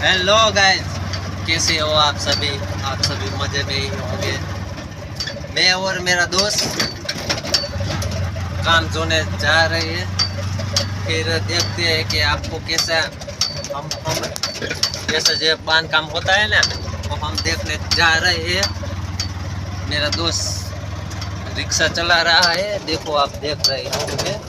Hello guys, कैसे हो आप सभी मजे में ही होंगे। मैं और मेरा दोस्त काम जोने जा रहे हैं। फिर देखते हैं कि आपको कैसा हम जैसा जो बांध काम होता है ना, वो हम देखने जा रहे हैं। मेरा दोस्त रिक्शा चला रहा है, देखो आप देख रहे होंगे।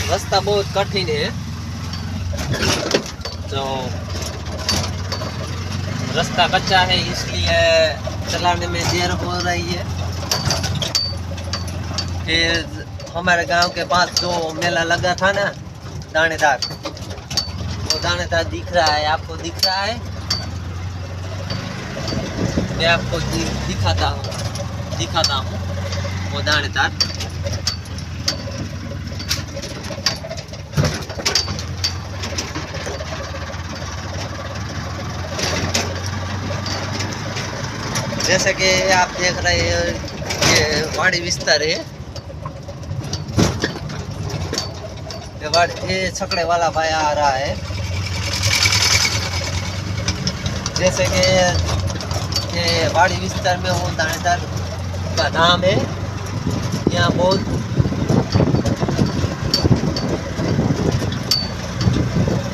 रास्ता बहुत कठिन है, तो रास्ता कच्चा है, इसलिए चलाने में देर हो रही है। फिर हमारे गांव के पास जो मेला लगा था ना, दानेदार, वो दानेदार दिख रहा है, आपको दिख रहा है। मैं आपको दिखाता हूँ वो दानेदार। जैसे कि आप देख रहे हैं, ये वाड़ी विस्तार है। ये छकड़े वाला भाई आ रहा है। जैसे कि ये वाड़ी विस्तार में वो दानेदार का नाम है। यहाँ बहुत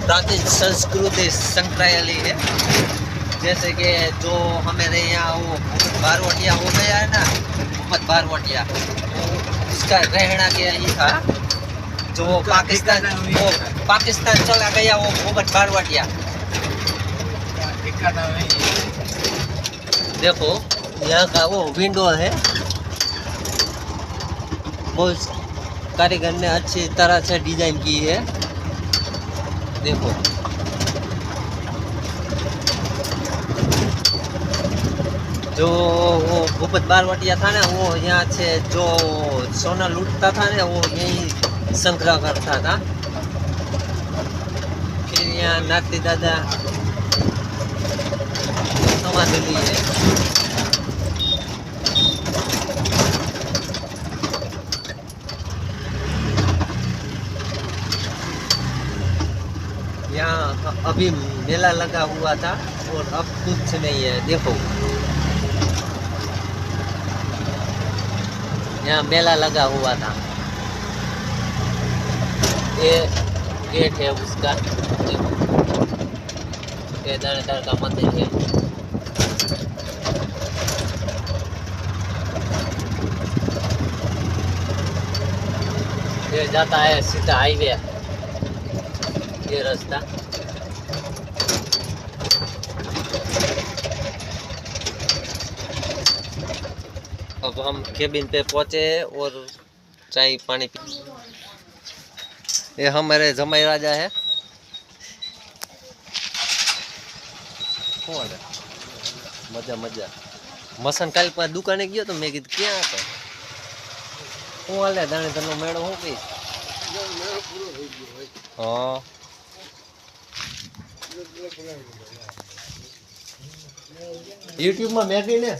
प्राचीन संस्कृति संग्रहालय है। जैसे कि जो हमारे यहाँ वो बारवटिया हो गया है ना, मोहम्मद बारवटिया, उसका रहना क्या ही था। जो पाकिस्तान चला गया वो मोहम्मद बारवटिया। देखो यहाँ का वो विंडो है, बहुत कारीगर ने अच्छी तरह से डिजाइन की है। देखो जो वो भूपत बारवटिया था ना, वो यहाँ से जो सोना लूटता था ना, वो यही संग्रह करता था। फिर यहाँ नाती दादा समाधि ली है। यहाँ अभी मेला लगा हुआ था और अब कुछ नहीं है। देखो यहाँ मेला लगा हुआ था। ये गेट है उसका, ये दानेदार का मंदिर है। ये जाता है सीधा हाईवे, ये रास्ता। अब हम केबिन पे पहुंचे और चाय पानी पी। ये हमारे जमाई राजा है। मजा मजा मसन काल पर दुकाने गयो तो मैं कीधुं क्या હતો હું હાલે દાણેતરનો મેળો હું કઈ હા YouTube માં મેગી ને